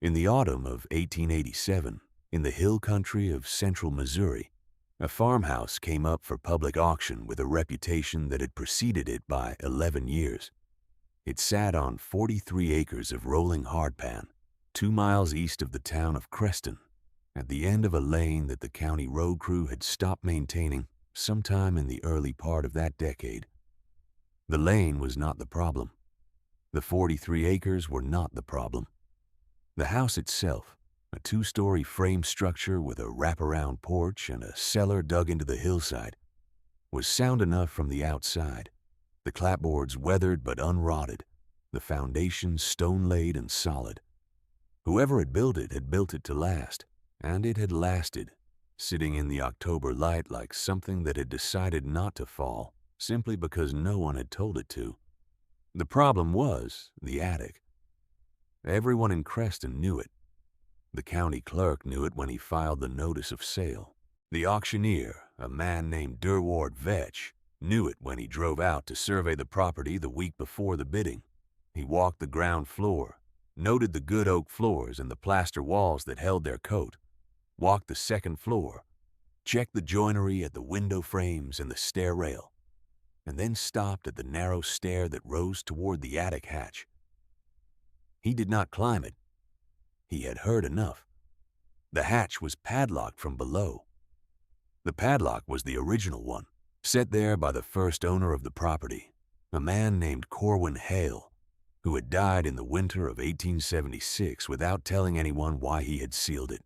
In the autumn of 1887, in the hill country of central Missouri, a farmhouse came up for public auction with a reputation that had preceded it by 11 years. It sat on 43 acres of rolling hardpan, 2 miles east of the town of Creston, at the end of a lane that the county road crew had stopped maintaining sometime in the early part of that decade. The lane was not the problem. The 43 acres were not the problem. The house itself, a 2-story frame structure with a wraparound porch and a cellar dug into the hillside, was sound enough from the outside, the clapboards weathered but unrotted, the foundations stone-laid and solid. Whoever had built it to last, and it had lasted, sitting in the October light like something that had decided not to fall simply because no one had told it to. The problem was the attic. Everyone in Creston knew it. The county clerk knew it when he filed the notice of sale. The auctioneer, a man named Durward Vetch, knew it when he drove out to survey the property the week before the bidding. He walked the ground floor, noted the good oak floors and the plaster walls that held their coat, walked the second floor, checked the joinery at the window frames and the stair rail, and then stopped at the narrow stair that rose toward the attic hatch. He did not climb it. He had heard enough. The hatch was padlocked from below. The padlock was the original one, set there by the first owner of the property, a man named Corwin Hale, who had died in the winter of 1876 without telling anyone why he had sealed it.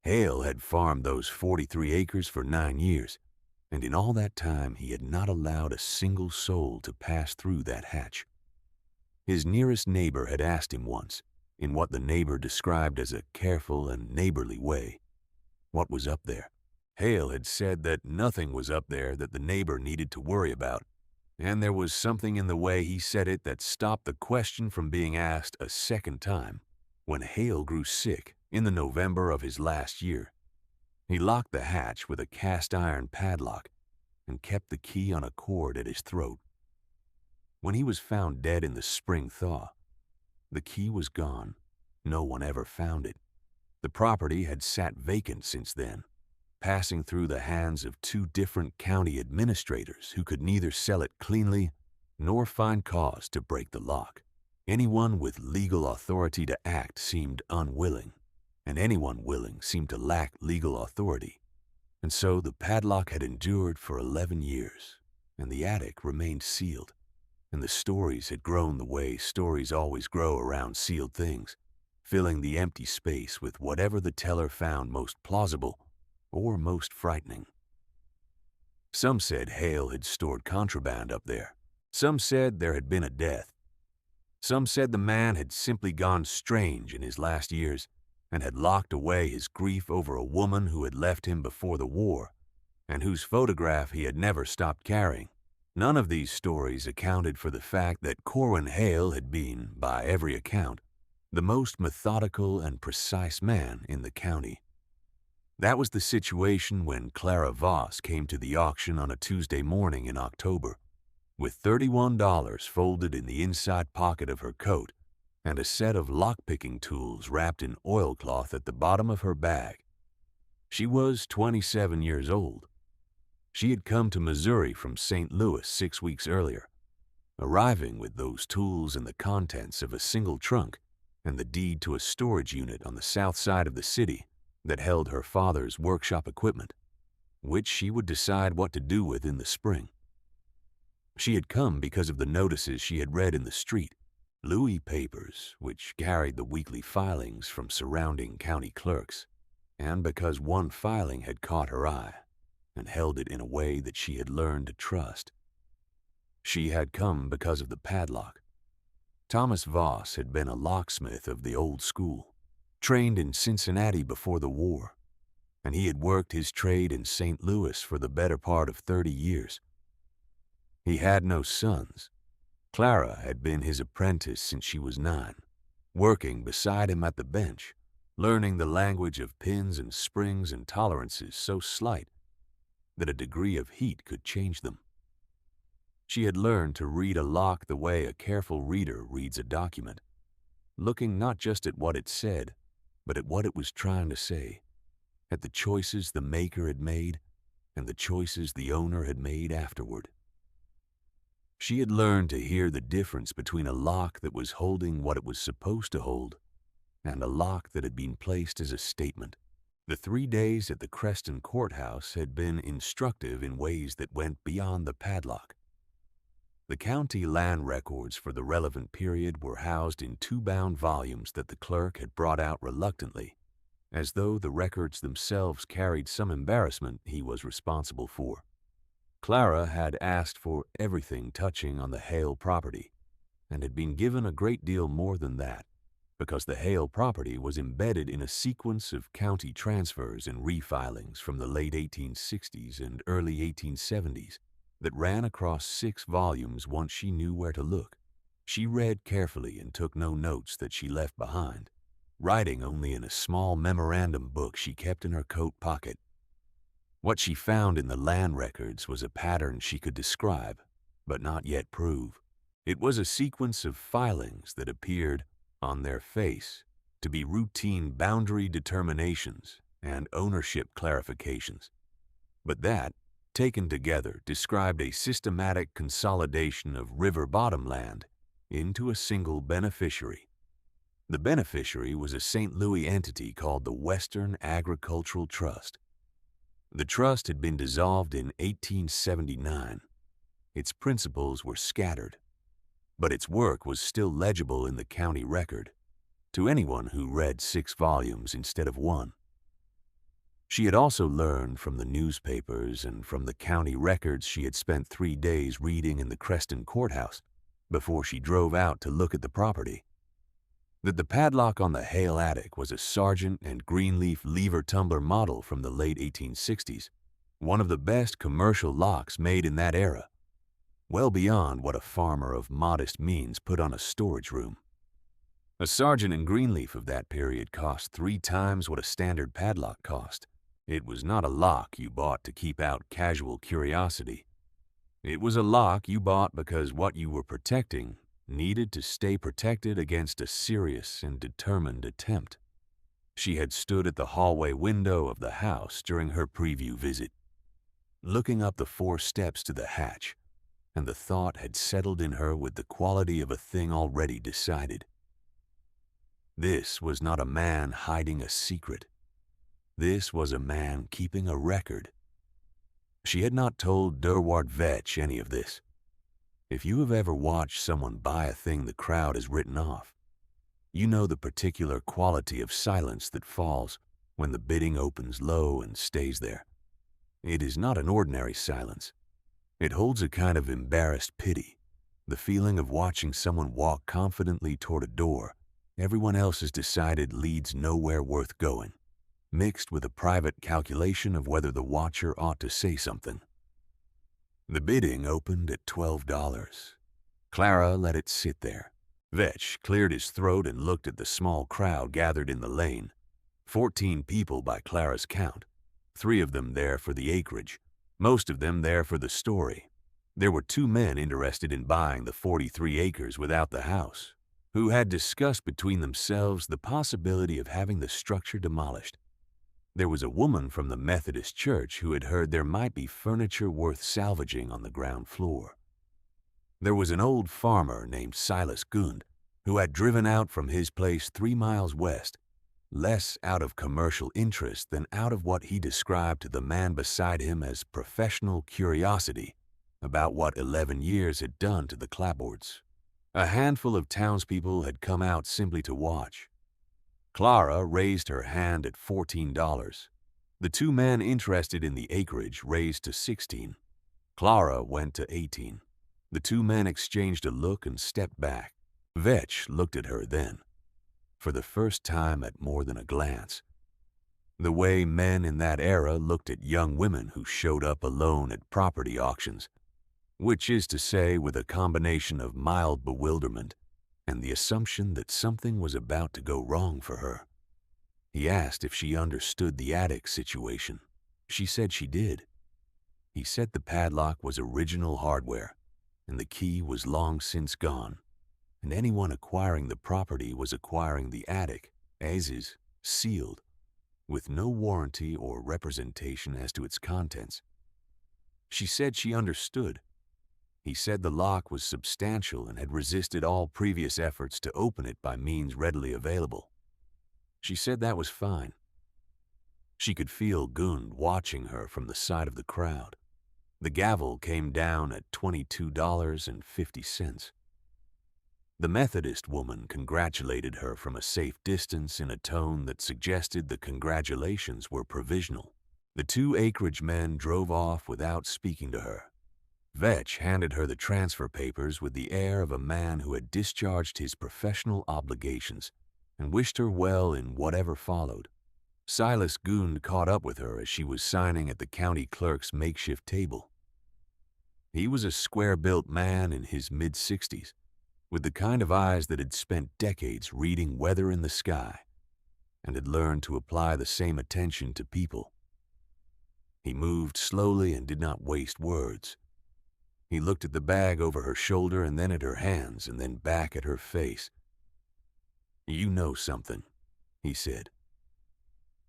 Hale had farmed those 43 acres for 9 years, and in all that time he had not allowed a single soul to pass through that hatch. His nearest neighbor had asked him once, in what the neighbor described as a careful and neighborly way, what was up there. Hale had said that nothing was up there that the neighbor needed to worry about, and there was something in the way he said it that stopped the question from being asked a second time. When Hale grew sick in the November of his last year, he locked the hatch with a cast-iron padlock and kept the key on a cord at his throat. When he was found dead in the spring thaw, the key was gone. No one ever found it. The property had sat vacant since then, passing through the hands of 2 different county administrators who could neither sell it cleanly nor find cause to break the lock. Anyone with legal authority to act seemed unwilling, and anyone willing seemed to lack legal authority. And so the padlock had endured for 11 years, and the attic remained sealed, and the stories had grown the way stories always grow around sealed things, filling the empty space with whatever the teller found most plausible or most frightening. Some said Hale had stored contraband up there. Some said there had been a death. Some said the man had simply gone strange in his last years and had locked away his grief over a woman who had left him before the war and whose photograph he had never stopped carrying. None of these stories accounted for the fact that Corwin Hale had been, by every account, the most methodical and precise man in the county. That was the situation when Clara Voss came to the auction on a Tuesday morning in October, with $31 folded in the inside pocket of her coat and a set of lock-picking tools wrapped in oilcloth at the bottom of her bag. She was 27 years old. She had come to Missouri from St. Louis 6 weeks earlier, arriving with those tools and the contents of a single trunk and the deed to a storage unit on the south side of the city that held her father's workshop equipment, which she would decide what to do with in the spring. She had come because of the notices she had read in the street, Louis papers, which carried the weekly filings from surrounding county clerks, and because one filing had caught her eye and held it in a way that she had learned to trust. She had come because of the padlock. Thomas Voss had been a locksmith of the old school, trained in Cincinnati before the war, and he had worked his trade in St. Louis for the better part of 30 years. He had no sons. Clara had been his apprentice since she was 9, working beside him at the bench, learning the language of pins and springs and tolerances so slight that a degree of heat could change them. She had learned to read a lock the way a careful reader reads a document, looking not just at what it said, but at what it was trying to say, at the choices the maker had made and the choices the owner had made afterward. She had learned to hear the difference between a lock that was holding what it was supposed to hold and a lock that had been placed as a statement. The 3 days at the Creston courthouse had been instructive in ways that went beyond the padlock. The county land records for the relevant period were housed in 2 bound volumes that the clerk had brought out reluctantly, as though the records themselves carried some embarrassment he was responsible for. Clara had asked for everything touching on the Hale property, and had been given a great deal more than that, because the Hale property was embedded in a sequence of county transfers and refilings from the late 1860s and early 1870s that ran across 6 volumes once she knew where to look. She read carefully and took no notes that she left behind, writing only in a small memorandum book she kept in her coat pocket. What she found in the land records was a pattern she could describe, but not yet prove. It was a sequence of filings that appeared, on their face, to be routine boundary determinations and ownership clarifications, but that, taken together, described a systematic consolidation of river bottom land into a single beneficiary. The beneficiary was a St. Louis entity called the Western Agricultural Trust. The trust had been dissolved in 1879. Its principles were scattered, but its work was still legible in the county record to anyone who read 6 volumes instead of 1. She had also learned from the newspapers and from the county records she had spent 3 days reading in the Creston courthouse before she drove out to look at the property, that the padlock on the Hale attic was a Sargent and Greenleaf lever tumbler model from the late 1860s, one of the best commercial locks made in that era, well beyond what a farmer of modest means put on a storage room. A Sargent and Greenleaf of that period cost 3 times what a standard padlock cost. It was not a lock you bought to keep out casual curiosity. It was a lock you bought because what you were protecting needed to stay protected against a serious and determined attempt. She had stood at the hallway window of the house during her preview visit, looking up the 4 steps to the hatch, and the thought had settled in her with the quality of a thing already decided. This was not a man hiding a secret. This was a man keeping a record. She had not told Durward Vetch any of this. If you have ever watched someone buy a thing the crowd has written off, you know the particular quality of silence that falls when the bidding opens low and stays there. It is not an ordinary silence. It holds a kind of embarrassed pity, the feeling of watching someone walk confidently toward a door everyone else has decided leads nowhere worth going, mixed with a private calculation of whether the watcher ought to say something. The bidding opened at $12. Clara let it sit there. Vetch cleared his throat and looked at the small crowd gathered in the lane. 14 people by Clara's count, 3 of them there for the acreage, most of them there for the story. There were 2 men interested in buying the 43 acres without the house, who had discussed between themselves the possibility of having the structure demolished. There was a woman from the Methodist church who had heard there might be furniture worth salvaging on the ground floor. There was an old farmer named Silas Gund who had driven out from his place 3 miles west, less out of commercial interest than out of what he described to the man beside him as professional curiosity about what 11 years had done to the clapboards. A handful of townspeople had come out simply to watch. Clara raised her hand at $14. The 2 men interested in the acreage raised to $16. Clara went to $18. The 2 men exchanged a look and stepped back. Vetch looked at her then, for the first time at more than a glance, the way men in that era looked at young women who showed up alone at property auctions, which is to say with a combination of mild bewilderment and the assumption that something was about to go wrong for her. He asked if she understood the attic situation. She said she did. He said the padlock was original hardware, and the key was long since gone. and anyone acquiring the property was acquiring the attic, as is, sealed, with no warranty or representation as to its contents. She said she understood. He said the lock was substantial and had resisted all previous efforts to open it by means readily available. She said that was fine. She could feel Gund watching her from the side of the crowd. The gavel came down at $22.50. The Methodist woman congratulated her from a safe distance in a tone that suggested the congratulations were provisional. The two acreage men drove off without speaking to her. Vetch handed her the transfer papers with the air of a man who had discharged his professional obligations and wished her well in whatever followed. Silas Gund caught up with her as she was signing at the county clerk's makeshift table. He was a square-built man in his mid-60s, with the kind of eyes that had spent decades reading weather in the sky and had learned to apply the same attention to people. He moved slowly and did not waste words. He looked at the bag over her shoulder and then at her hands and then back at her face. "You know something," he said.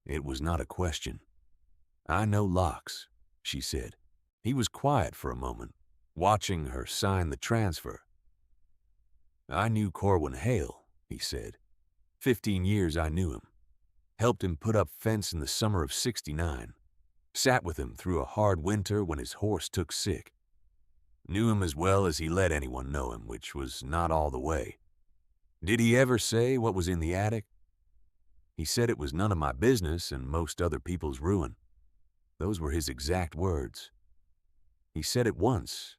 It was not a question. "I know locks," she said. He was quiet for a moment, watching her sign the transfer. "I knew Corwin Hale," he said. 15 years I knew him. Helped him put up fence in the summer of '69. Sat with him through a hard winter when his horse took sick. Knew him as well as he let anyone know him, which was not all the way. Did he ever say what was in the attic? He said it was none of my business and most other people's ruin. Those were his exact words. He said it once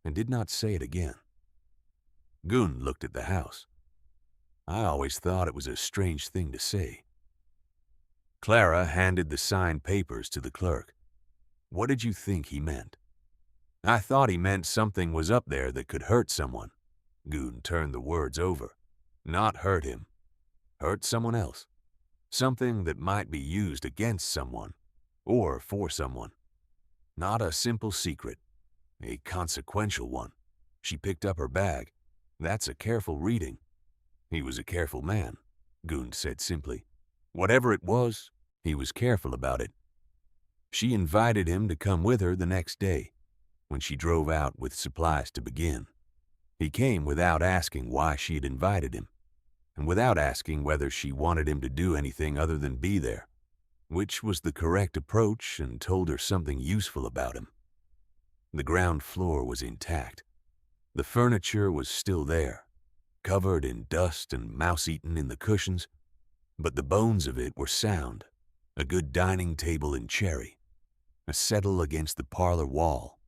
and did not say it again. Gund looked at the house. I always thought it was a strange thing to say. Clara handed the signed papers to the clerk. What did you think he meant? I thought he meant something was up there that could hurt someone. Gund turned the words over. Not hurt him. Hurt someone else. Something that might be used against someone, or for someone. Not a simple secret. A consequential one. She picked up her bag. That's a careful reading. He was a careful man, Gund said simply. Whatever it was, he was careful about it. She invited him to come with her the next day, when she drove out with supplies to begin. He came without asking why she had invited him, and without asking whether she wanted him to do anything other than be there, which was the correct approach and told her something useful about him. The ground floor was intact. The furniture was still there, covered in dust and mouse-eaten in the cushions, but the bones of it were sound. A good dining table in cherry, a settle against the parlor wall,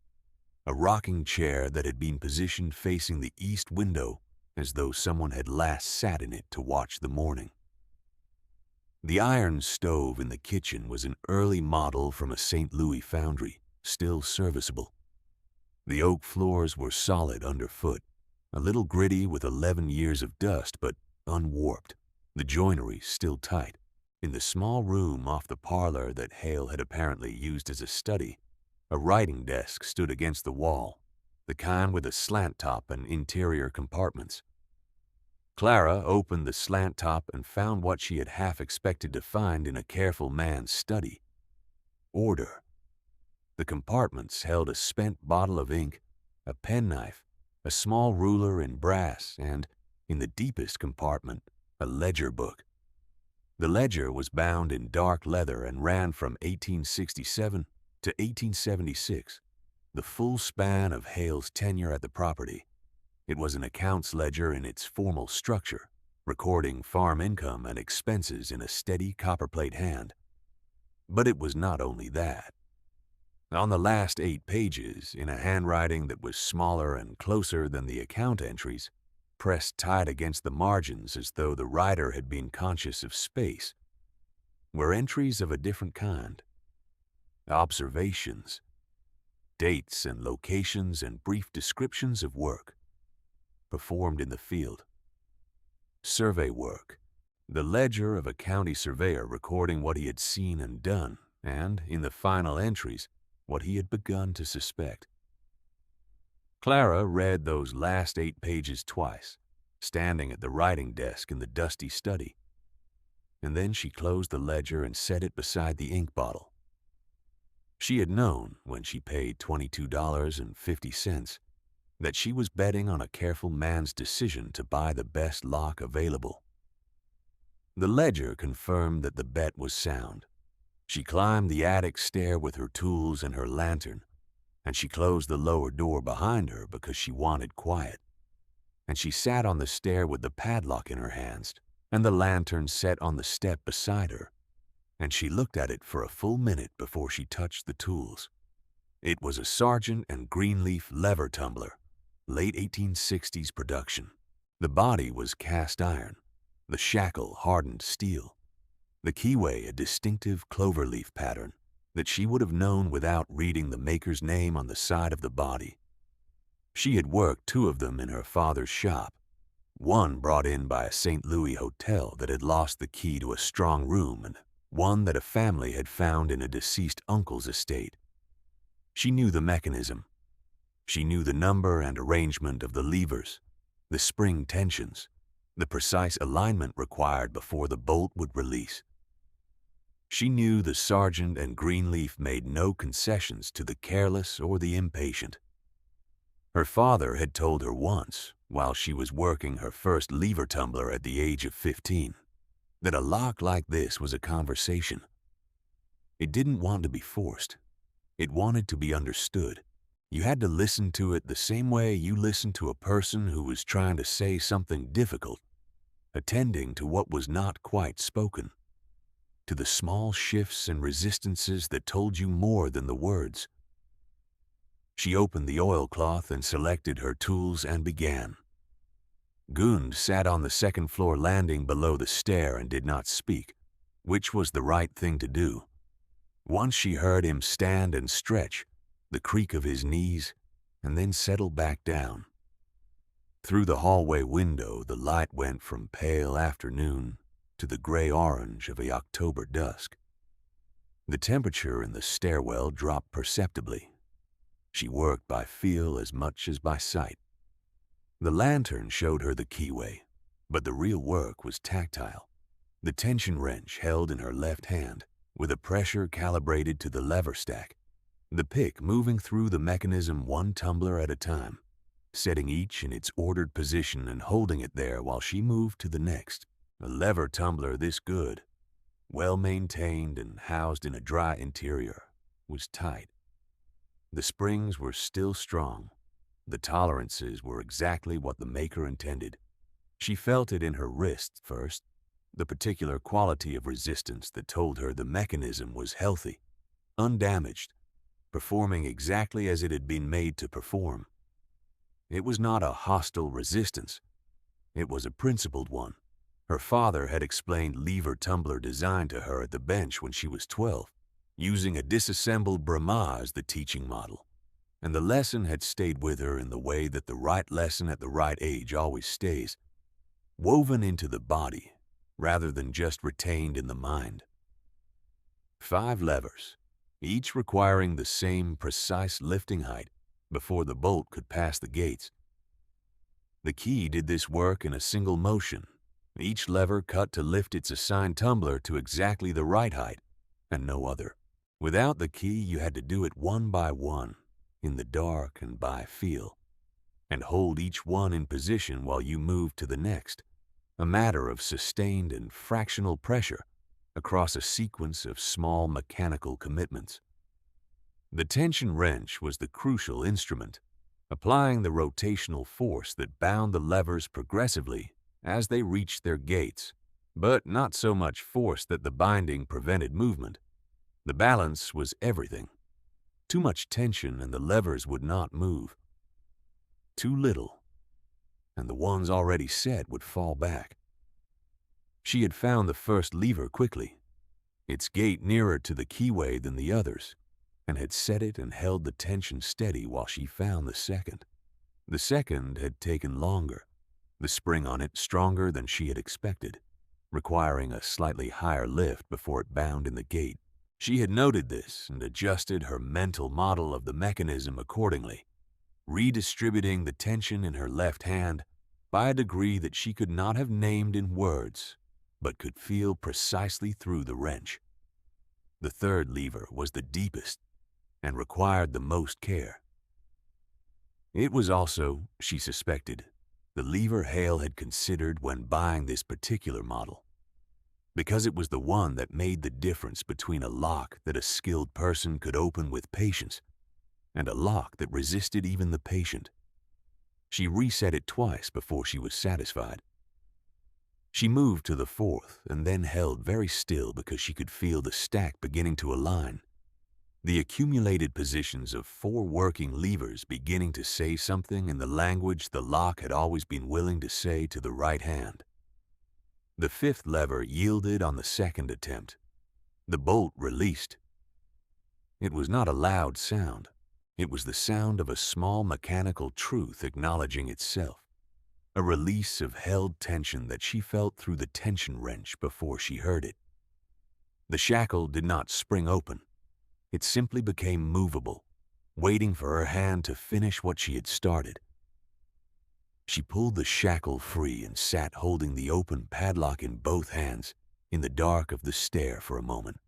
a rocking chair that had been positioned facing the east window as though someone had last sat in it to watch the morning. The iron stove in the kitchen was an early model from a St. Louis foundry, still serviceable. The oak floors were solid underfoot, a little gritty with 11 years of dust, but unwarped, the joinery still tight. In the small room off the parlor that Hale had apparently used as a study, a writing desk stood against the wall, the kind with a slant top and interior compartments. Clara opened the slant top and found what she had half expected to find in a careful man's study. Order. The compartments held a spent bottle of ink, a penknife, a small ruler in brass, and, in the deepest compartment, a ledger book. The ledger was bound in dark leather and ran from 1867 to 1876, the full span of Hale's tenure at the property. It was an accounts ledger in its formal structure, recording farm income and expenses in a steady copperplate hand. But it was not only that. On the last 8 pages, in a handwriting that was smaller and closer than the account entries, pressed tight against the margins as though the writer had been conscious of space, were entries of a different kind. Observations, dates and locations and brief descriptions of work performed in the field. Survey work, the ledger of a county surveyor recording what he had seen and done, and, in the final entries, what he had begun to suspect. Clara read those last 8 pages twice, standing at the writing desk in the dusty study. And then she closed the ledger and set it beside the ink bottle. She had known, when she paid $22.50, that she was betting on a careful man's decision to buy the best lock available. The ledger confirmed that the bet was sound. She climbed the attic stair with her tools and her lantern, and she closed the lower door behind her because she wanted quiet. And she sat on the stair with the padlock in her hands and the lantern set on the step beside her, and she looked at it for a full minute before she touched the tools. It was a Sargent and Greenleaf lever tumbler, late 1860s production. The body was cast iron, the shackle hardened steel, the keyway a distinctive cloverleaf pattern that she would have known without reading the maker's name on the side of the body. She had worked 2 of them in her father's shop, one brought in by a St. Louis hotel that had lost the key to a strong room, and one that a family had found in a deceased uncle's estate. She knew the mechanism. She knew the number and arrangement of the levers, the spring tensions, the precise alignment required before the bolt would release. She knew the Sargent and Greenleaf made no concessions to the careless or the impatient. Her father had told her once, while she was working her first lever tumbler at the age of 15, that a lock like this was a conversation. It didn't want to be forced. It wanted to be understood. You had to listen to it the same way you listen to a person who was trying to say something difficult, attending to what was not quite spoken, to the small shifts and resistances that told you more than the words. She opened the oilcloth and selected her tools and began. Gund sat on the second-floor landing below the stair and did not speak, which was the right thing to do. Once she heard him stand and stretch, the creak of his knees, and then settle back down. Through the hallway window, the light went from pale afternoon to the gray-orange of a October dusk. The temperature in the stairwell dropped perceptibly. She worked by feel as much as by sight. The lantern showed her the keyway, but the real work was tactile. The tension wrench held in her left hand, with a pressure calibrated to the lever stack, the pick moving through the mechanism 1 tumbler at a time, setting each in its ordered position and holding it there while she moved to the next. A lever tumbler this good, well-maintained and housed in a dry interior, was tight. The springs were still strong. The tolerances were exactly what the maker intended. She felt it in her wrist first, the particular quality of resistance that told her the mechanism was healthy, undamaged, performing exactly as it had been made to perform. It was not a hostile resistance. It was a principled one. Her father had explained lever tumbler design to her at the bench when she was 12, using a disassembled Brahma as the teaching model, and the lesson had stayed with her in the way that the right lesson at the right age always stays, woven into the body rather than just retained in the mind. 5 levers, each requiring the same precise lifting height before the bolt could pass the gates. The key did this work in a single motion, each lever cut to lift its assigned tumbler to exactly the right height, and no other. Without the key, you had to do it one by one, in the dark and by feel, and hold each one in position while you moved to the next, a matter of sustained and fractional pressure across a sequence of small mechanical commitments. The tension wrench was the crucial instrument, applying the rotational force that bound the levers progressively as they reached their gates, but not so much force that the binding prevented movement. The balance was everything. Too much tension and the levers would not move. Too little, and the ones already set would fall back. She had found the first lever quickly, its gate nearer to the keyway than the others, and had set it and held the tension steady while she found the second. The second had taken longer, the spring on it stronger than she had expected, requiring a slightly higher lift before it bound in the gate. She had noted this and adjusted her mental model of the mechanism accordingly, redistributing the tension in her left hand by a degree that she could not have named in words, but could feel precisely through the wrench. The third lever was the deepest and required the most care. It was also, she suspected, the lever Hale had considered when buying this particular model, because it was the one that made the difference between a lock that a skilled person could open with patience and a lock that resisted even the patient. She reset it twice before she was satisfied. She moved to the fourth and then held very still because she could feel the stack beginning to align, the accumulated positions of 4 working levers beginning to say something in the language the lock had always been willing to say to the right hand. The 5th lever yielded on the second attempt. The bolt released. It was not a loud sound. It was the sound of a small mechanical truth acknowledging itself, a release of held tension that she felt through the tension wrench before she heard it. The shackle did not spring open. It simply became movable, waiting for her hand to finish what she had started. She pulled the shackle free and sat holding the open padlock in both hands in the dark of the stair for a moment.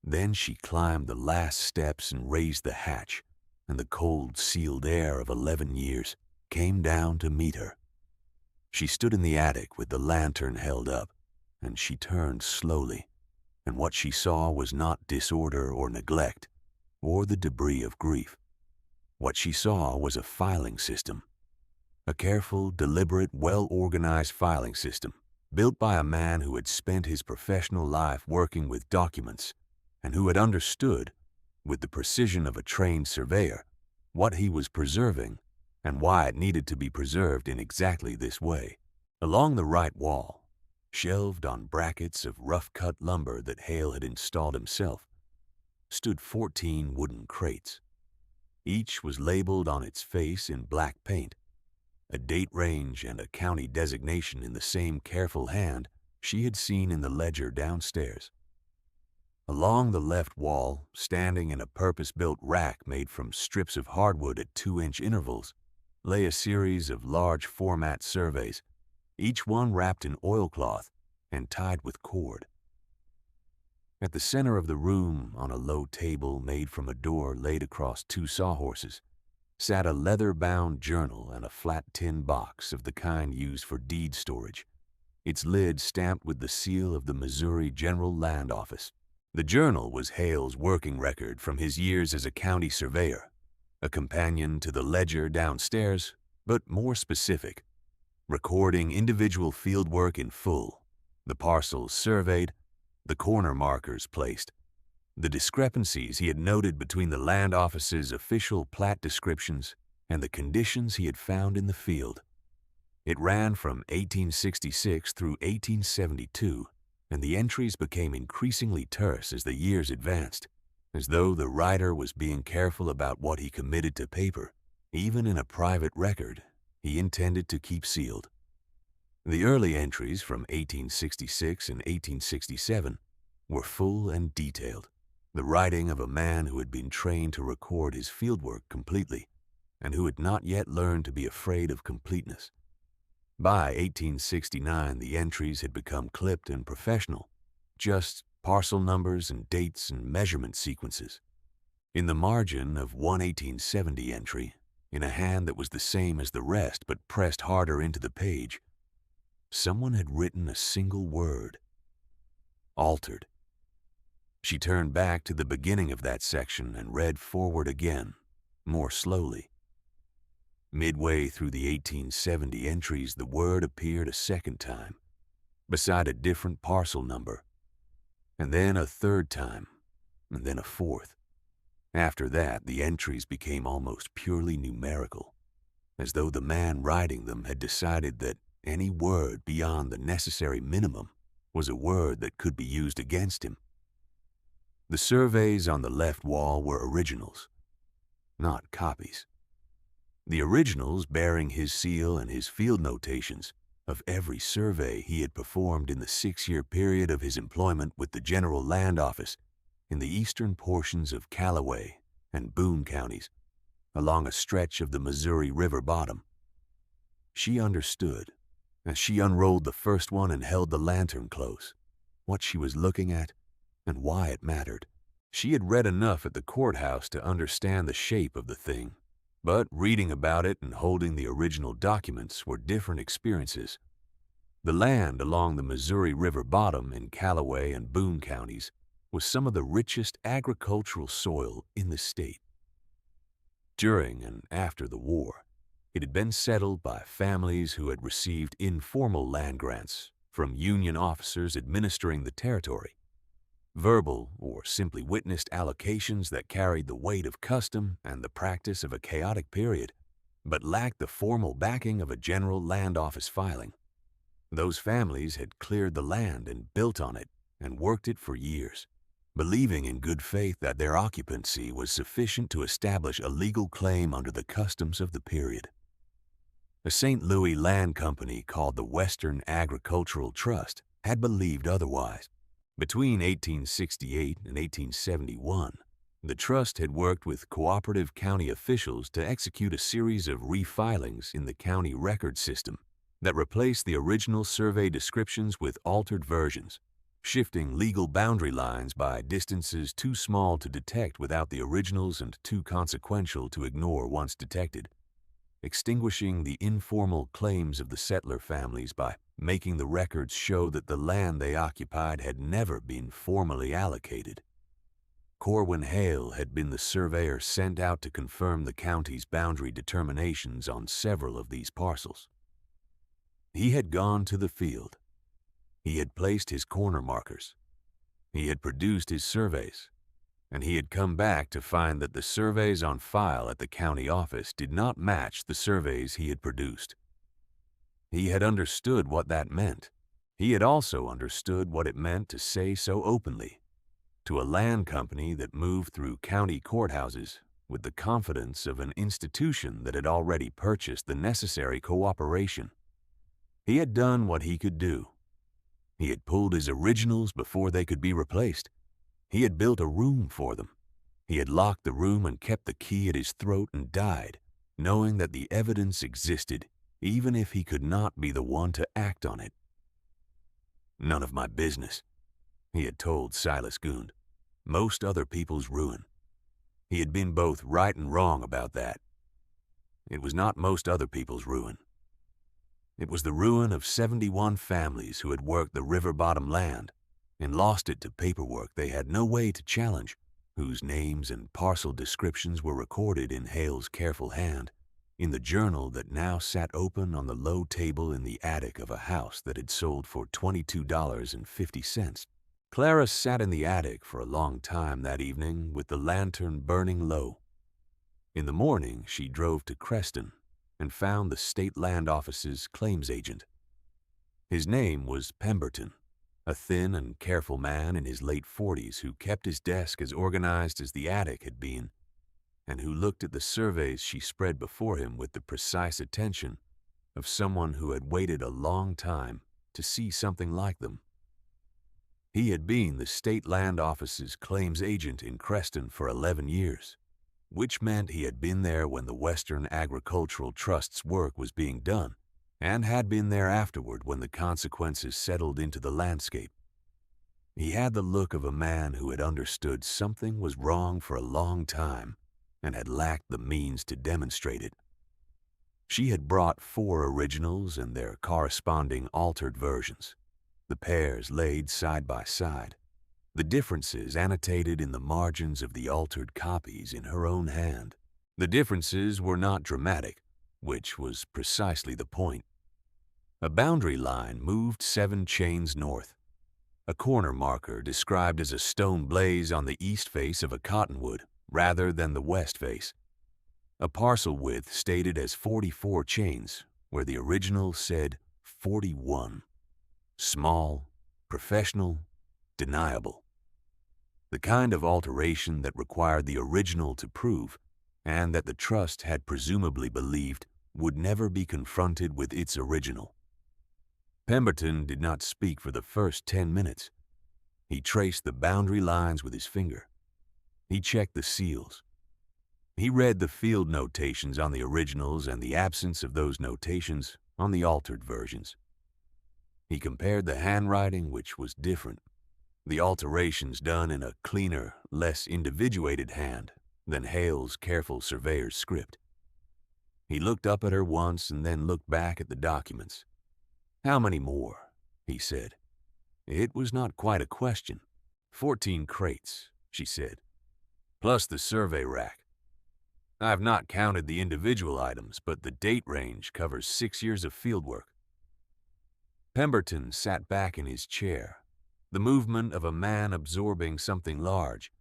Then she climbed the last steps and raised the hatch, and the cold, sealed air of 11 years came down to meet her. She stood in the attic with the lantern held up, and she turned slowly, and what she saw was not disorder or neglect, or the debris of grief. What she saw was a filing system, a careful, deliberate, well-organized filing system built by a man who had spent his professional life working with documents and who had understood, with the precision of a trained surveyor, what he was preserving and why it needed to be preserved in exactly this way. Along the right wall, shelved on brackets of rough-cut lumber that Hale had installed himself, stood 14 wooden crates. Each was labeled on its face in black paint, a date range and a county designation in the same careful hand she had seen in the ledger downstairs. Along the left wall, standing in a purpose-built rack made from strips of hardwood at 2-inch intervals, lay a series of large format surveys, each one wrapped in oilcloth and tied with cord. At the center of the room, on a low table made from a door laid across 2 sawhorses, sat a leather-bound journal and a flat tin box of the kind used for deed storage, its lid stamped with the seal of the Missouri General Land Office. The journal was Hale's working record from his years as a county surveyor, a companion to the ledger downstairs, but more specific, recording individual fieldwork in full, the parcels surveyed, the corner markers placed, the discrepancies he had noted between the land office's official plat descriptions and the conditions he had found in the field. It ran from 1866 through 1872, and the entries became increasingly terse as the years advanced, as though the writer was being careful about what he committed to paper, even in a private record he intended to keep sealed. The early entries from 1866 and 1867 were full and detailed, the writing of a man who had been trained to record his fieldwork completely and who had not yet learned to be afraid of completeness. By 1869, the entries had become clipped and professional, just parcel numbers and dates and measurement sequences. In the margin of one 1870 entry, in a hand that was the same as the rest but pressed harder into the page, someone had written a single word: altered. She turned back to the beginning of that section and read forward again, more slowly. Midway through the 1870 entries, the word appeared a second time, beside a different parcel number, and then a third time, and then a fourth. After that, the entries became almost purely numerical, as though the man writing them had decided that any word beyond the necessary minimum was a word that could be used against him. The surveys on the left wall were originals, not copies. The originals bearing his seal and his field notations of every survey he had performed in the 6-year period of his employment with the General Land Office in the eastern portions of Callaway and Boone counties, along a stretch of the Missouri River bottom. She understood as she unrolled the first one and held the lantern close, what she was looking at and why it mattered. She had read enough at the courthouse to understand the shape of the thing, but reading about it and holding the original documents were different experiences. The land along the Missouri River bottom in Callaway and Boone counties was some of the richest agricultural soil in the state. During and after the war, it had been settled by families who had received informal land grants from Union officers administering the territory. Verbal or simply witnessed allocations that carried the weight of custom and the practice of a chaotic period, but lacked the formal backing of a general land office filing. Those families had cleared the land and built on it and worked it for years, believing in good faith that their occupancy was sufficient to establish a legal claim under the customs of the period. A St. Louis land company called the Western Agricultural Trust had believed otherwise. Between 1868 and 1871, the trust had worked with cooperative county officials to execute a series of refilings in the county record system that replaced the original survey descriptions with altered versions, shifting legal boundary lines by distances too small to detect without the originals and too consequential to ignore once detected, extinguishing the informal claims of the settler families by making the records show that the land they occupied had never been formally allocated. Corwin Hale had been the surveyor sent out to confirm the county's boundary determinations on several of these parcels. He had gone to the field. He had placed his corner markers. He had produced his surveys, and he had come back to find that the surveys on file at the county office did not match the surveys he had produced. He had understood what that meant. He had also understood what it meant to say so openly to a land company that moved through county courthouses with the confidence of an institution that had already purchased the necessary cooperation. He had done what he could do. He had pulled his originals before they could be replaced. He had built a room for them. He had locked the room and kept the key at his throat and died, knowing that the evidence existed, even if he could not be the one to act on it. "None of my business," he had told Silas Goond. "Most other people's ruin." He had been both right and wrong about that. It was not most other people's ruin. It was the ruin of 71 families who had worked the river bottom land and lost it to paperwork they had no way to challenge, whose names and parcel descriptions were recorded in Hale's careful hand in the journal that now sat open on the low table in the attic of a house that had sold for $22.50. Clara sat in the attic for a long time that evening with the lantern burning low. In the morning, she drove to Creston and found the state land office's claims agent. His name was Pemberton, a thin and careful man in his late 40s who kept his desk as organized as the attic had been, and who looked at the surveys she spread before him with the precise attention of someone who had waited a long time to see something like them. He had been the state land office's claims agent in Creston for 11 years, which meant he had been there when the Western Agricultural Trust's work was being done, and had been there afterward when the consequences settled into the landscape. He had the look of a man who had understood something was wrong for a long time and had lacked the means to demonstrate it. She had brought 4 originals and their corresponding altered versions, the pairs laid side by side, the differences annotated in the margins of the altered copies in her own hand. The differences were not dramatic, which was precisely the point. A boundary line moved 7 chains north. A corner marker described as a stone blaze on the east face of a cottonwood rather than the west face. A parcel width stated as 44 chains, where the original said 41. Small, professional, deniable. The kind of alteration that required the original to prove, and that the trust had presumably believed would never be confronted with its original. Pemberton did not speak for the first 10 minutes. He traced the boundary lines with his finger. He checked the seals. He read the field notations on the originals, and the absence of those notations on the altered versions. He compared the handwriting, which was different, the alterations done in a cleaner, less individuated hand than Hale's careful surveyor's script. He looked up at her once and then looked back at the documents. "How many more?" he said. It was not quite a question. 14 crates, she said, plus the survey rack. I've not counted the individual items, but the date range covers 6 years of fieldwork. Pemberton sat back in his chair, the movement of a man absorbing something large.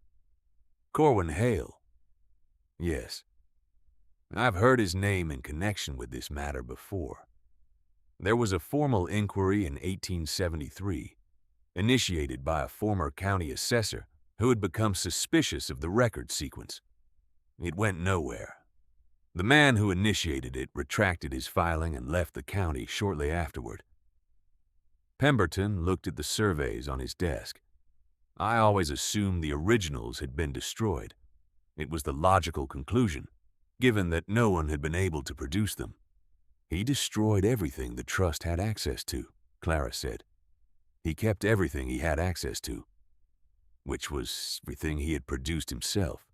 Corwin Hale. Yes. I've heard his name in connection with this matter before. There was a formal inquiry in 1873, initiated by a former county assessor who had become suspicious of the record sequence. It went nowhere. The man who initiated it retracted his filing and left the county shortly afterward. Pemberton looked at the surveys on his desk. I always assumed the originals had been destroyed. It was the logical conclusion, given that no one had been able to produce them. He destroyed everything the trust had access to, Clara said. He kept everything he had access to, which was everything he had produced himself.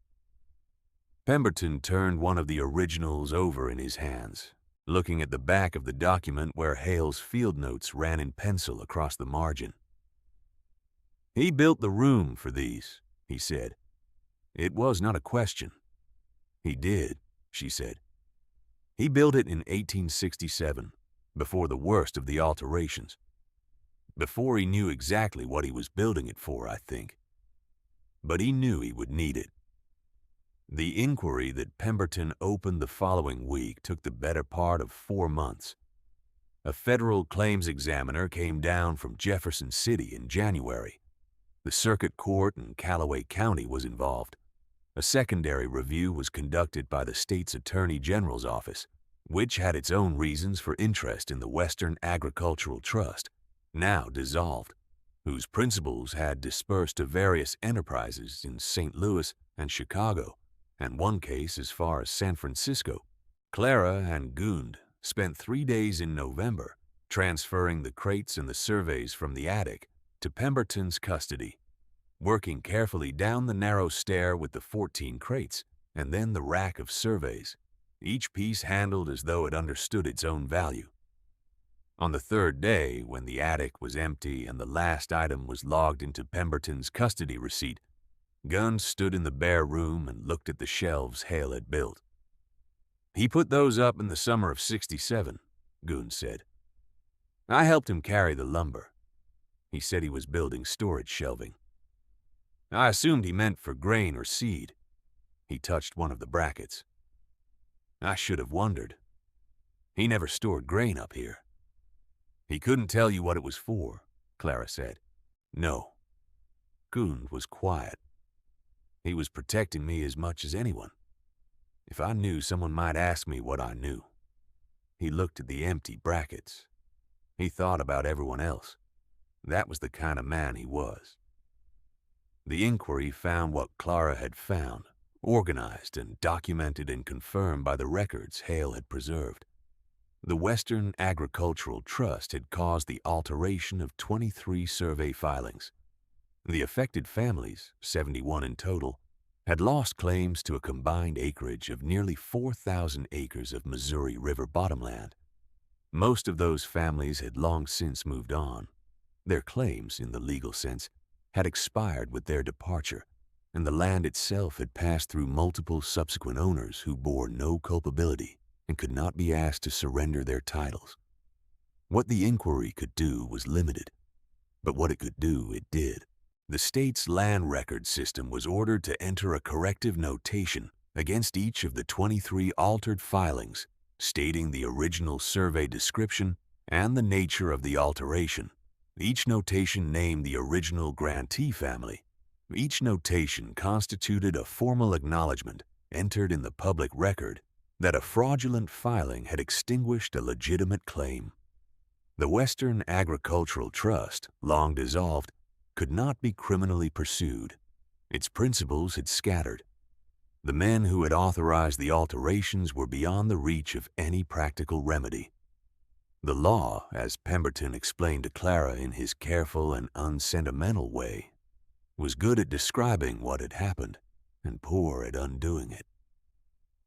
Pemberton turned one of the originals over in his hands, looking at the back of the document where Hale's field notes ran in pencil across the margin. He built the room for these, he said. It was not a question. He did, she said. He built it in 1867, before the worst of the alterations. Before he knew exactly what he was building it for, I think. But he knew he would need it. The inquiry that Pemberton opened the following week took the better part of 4 months. A federal claims examiner came down from Jefferson City in January. The circuit court in Callaway County was involved. A secondary review was conducted by the state's attorney general's office, which had its own reasons for interest in the Western Agricultural Trust, now dissolved, whose principals had dispersed to various enterprises in St. Louis and Chicago, and one case as far as San Francisco. Clara and Gund spent 3 days in November transferring the crates and the surveys from the attic to Pemberton's custody, working carefully down the narrow stair with the 14 crates and then the rack of surveys, each piece handled as though it understood its own value. On the 3rd day, when the attic was empty and the last item was logged into Pemberton's custody receipt, Gunn stood in the bare room and looked at the shelves Hale had built. He put those up in the summer of '67, Gunn said. I helped him carry the lumber. He said he was building storage shelving. I assumed he meant for grain or seed. He touched one of the brackets. I should have wondered. He never stored grain up here. He couldn't tell you what it was for, Clara said. No. Gund was quiet. He was protecting me as much as anyone. If I knew, someone might ask me what I knew. He looked at the empty brackets. He thought about everyone else. That was the kind of man he was. The inquiry found what Clara had found, organized and documented and confirmed by the records Hale had preserved. The Western Agricultural Trust had caused the alteration of 23 survey filings. The affected families, 71 in total, had lost claims to a combined acreage of nearly 4,000 acres of Missouri River bottomland. Most of those families had long since moved on. Their claims, in the legal sense, had expired with their departure, and the land itself had passed through multiple subsequent owners who bore no culpability and could not be asked to surrender their titles. What the inquiry could do was limited, but what it could do, it did. The state's land record system was ordered to enter a corrective notation against each of the 23 altered filings, stating the original survey description and the nature of the alteration. Each notation named the original grantee family. Each notation constituted a formal acknowledgement, entered in the public record, that a fraudulent filing had extinguished a legitimate claim. The Western Agricultural Trust, long dissolved, could not be criminally pursued. Its principals had scattered. The men who had authorized the alterations were beyond the reach of any practical remedy. The law, as Pemberton explained to Clara in his careful and unsentimental way, was good at describing what had happened and poor at undoing it.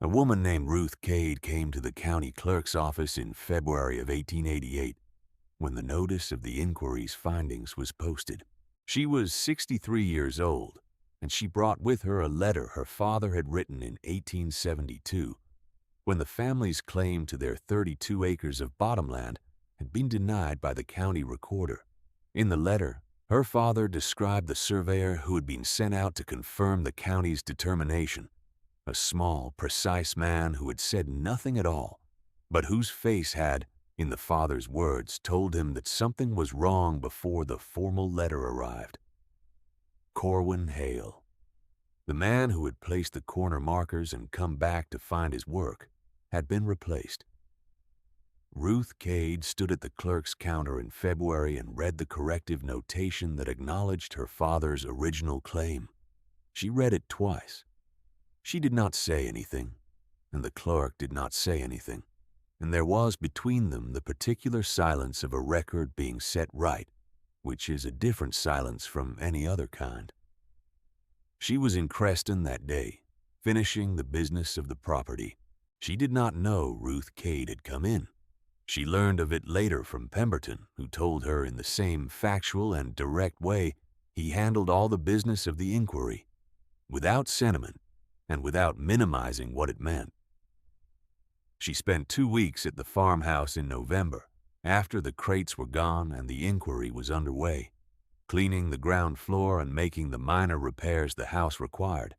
A woman named Ruth Cade came to the county clerk's office in February of 1888 when the notice of the inquiry's findings was posted. She was 63 years old, and she brought with her a letter her father had written in 1872 when the family's claim to their 32 acres of bottomland had been denied by the county recorder. In the letter, her father described the surveyor who had been sent out to confirm the county's determination, a small, precise man who had said nothing at all, but whose face had, in the father's words, told him that something was wrong before the formal letter arrived. Corwin Hale, the man who had placed the corner markers and come back to find his work, had been replaced. Ruth Cade stood at the clerk's counter in February and read the corrective notation that acknowledged her father's original claim. She read it twice. She did not say anything, and the clerk did not say anything, and there was between them the particular silence of a record being set right, which is a different silence from any other kind. She was in Creston that day, finishing the business of the property. She did not know Ruth Cade had come in. She learned of it later from Pemberton, who told her in the same factual and direct way he handled all the business of the inquiry, without sentiment and without minimizing what it meant. She spent 2 weeks at the farmhouse in November, after the crates were gone and the inquiry was underway, cleaning the ground floor and making the minor repairs the house required.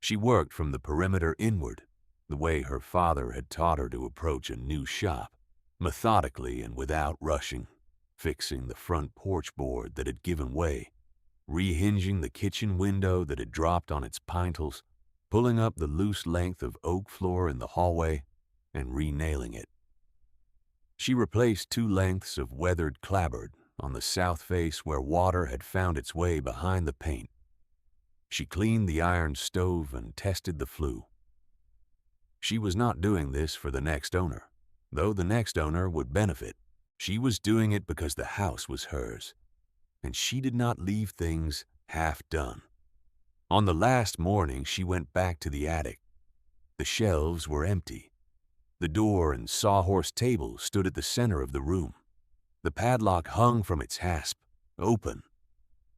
She worked from the perimeter inward, the way her father had taught her to approach a new shop, methodically and without rushing, fixing the front porch board that had given way, rehinging the kitchen window that had dropped on its pintles, pulling up the loose length of oak floor in the hallway, and re-nailing it. She replaced 2 lengths of weathered clapboard on the south face where water had found its way behind the paint. She cleaned the iron stove and tested the flue. She was not doing this for the next owner, though the next owner would benefit. She was doing it because the house was hers, and she did not leave things half done. On the last morning, she went back to the attic. The shelves were empty. The door and sawhorse table stood at the center of the room. The padlock hung from its hasp, open.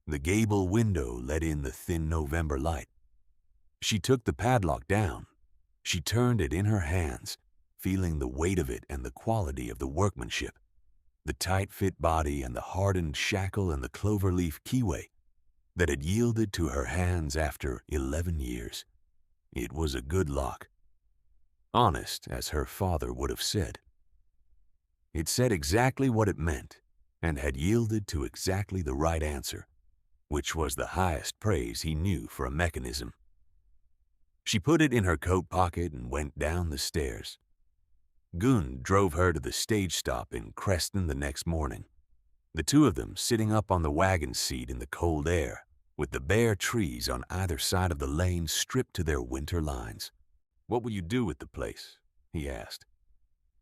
The gable window let in the thin November light. She took the padlock down. She turned it in her hands, feeling the weight of it and the quality of the workmanship, the tight-fit body and the hardened shackle and the cloverleaf keyway that had yielded to her hands after 11 years. It was a good lock. Honest, as her father would have said. It said exactly what it meant and had yielded to exactly the right answer, which was the highest praise he knew for a mechanism. She put it in her coat pocket and went down the stairs. Gunn drove her to the stage stop in Creston the next morning, the two of them sitting up on the wagon seat in the cold air, with the bare trees on either side of the lane stripped to their winter lines. "What will you do with the place?" he asked.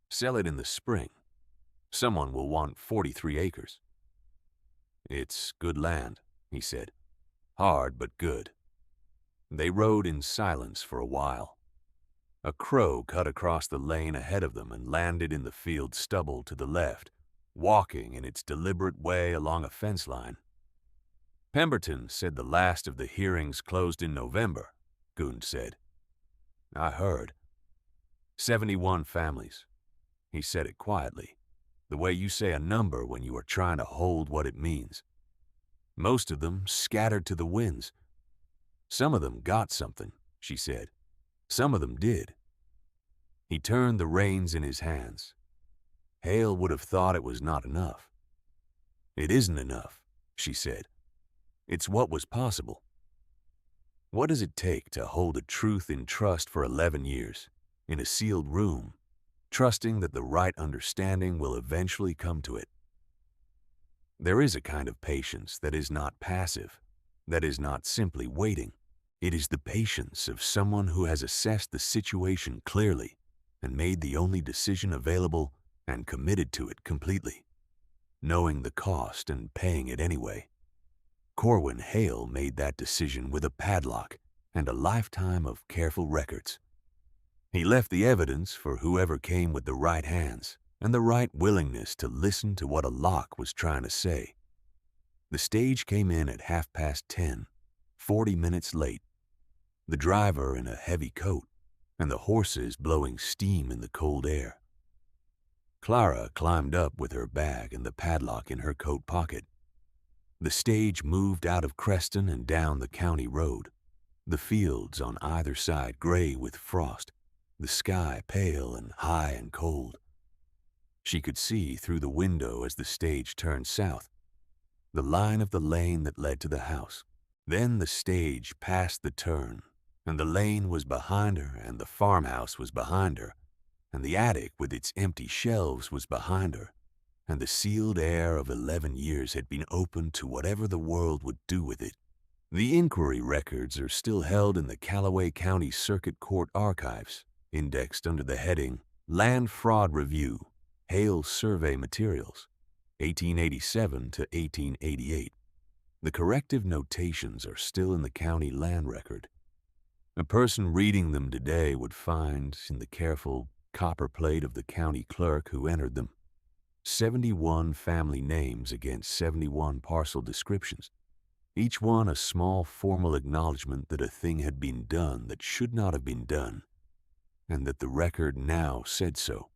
"Sell it in the spring. Someone will want 43 acres. "It's good land," he said. "Hard, but good." They rode in silence for a while. A crow cut across the lane ahead of them and landed in the field stubble to the left, walking in its deliberate way along a fence line. "Pemberton said the last of the hearings closed in November," Gunn said. "I heard. 71 families." He said it quietly, the way you say a number when you are trying to hold what it means. "Most of them scattered to the winds. Some of them got something," she said. "Some of them did." He turned the reins in his hands. Hale would have thought it was not enough. "It isn't enough," she said. "It's what was possible. What does it take to hold a truth in trust for 11 years, in a sealed room, trusting that the right understanding will eventually come to it? There is a kind of patience that is not passive, that is not simply waiting. It is the patience of someone who has assessed the situation clearly and made the only decision available and committed to it completely, knowing the cost and paying it anyway. Corwin Hale made that decision with a padlock and a lifetime of careful records. He left the evidence for whoever came with the right hands and the right willingness to listen to what a lock was trying to say. The stage came in at 10:30, 40 minutes late, the driver in a heavy coat and the horses blowing steam in the cold air. Clara climbed up with her bag and the padlock in her coat pocket. The stage moved out of Creston and down the county road, the fields on either side gray with frost, the sky pale and high and cold. She could see through the window as the stage turned south, the line of the lane that led to the house. Then the stage passed the turn, and the lane was behind her, and the farmhouse was behind her, and the attic with its empty shelves was behind her, and the sealed air of 11 years had been opened to whatever the world would do with it. The inquiry records are still held in the Callaway County Circuit Court archives, indexed under the heading Land Fraud Review, Hale Survey Materials, 1887 to 1888. The corrective notations are still in the county land record. A person reading them today would find, in the careful copper plate of the county clerk who entered them, 71 family names against 71 parcel descriptions, each one a small formal acknowledgement that a thing had been done that should not have been done, and that the record now said so.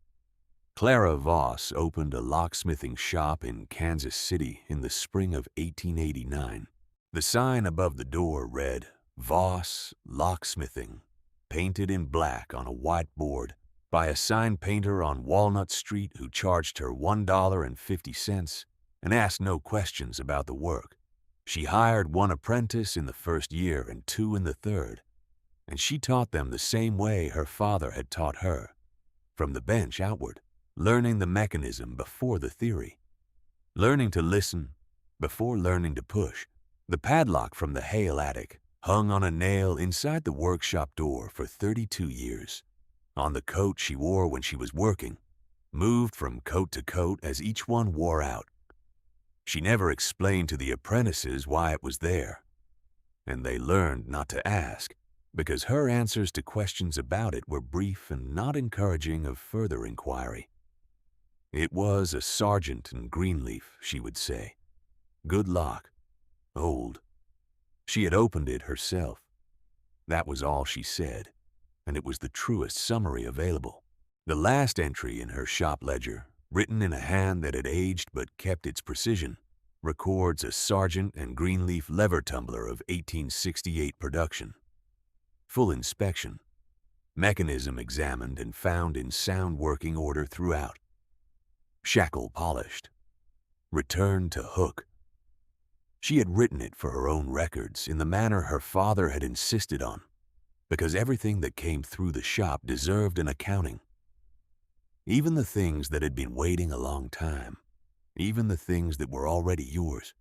Clara Voss opened a locksmithing shop in Kansas City in the spring of 1889. The sign above the door read, Voss Locksmithing, painted in black on a white board by a sign painter on Walnut Street who charged her $1.50 and asked no questions about the work. She hired 1 apprentice in the first year and 2 in the third, and she taught them the same way her father had taught her, from the bench outward, learning the mechanism before the theory, learning to listen before learning to push. The padlock from the Hale attic hung on a nail inside the workshop door for 32 years. On the coat she wore when she was working, moved from coat to coat as each one wore out. She never explained to the apprentices why it was there, and they learned not to ask, because her answers to questions about it were brief and not encouraging of further inquiry. It was a Sargent and Greenleaf, she would say. Good lock. Old. She had opened it herself. That was all she said, and it was the truest summary available. The last entry in her shop ledger, written in a hand that had aged but kept its precision, records a Sargent and Greenleaf lever tumbler of 1868 production. Full inspection. Mechanism examined and found in sound working order throughout. Shackle polished. Return to hook. She had written it for her own records in the manner her father had insisted on, because everything that came through the shop deserved an accounting. Even the things that had been waiting a long time, even the things that were already yours.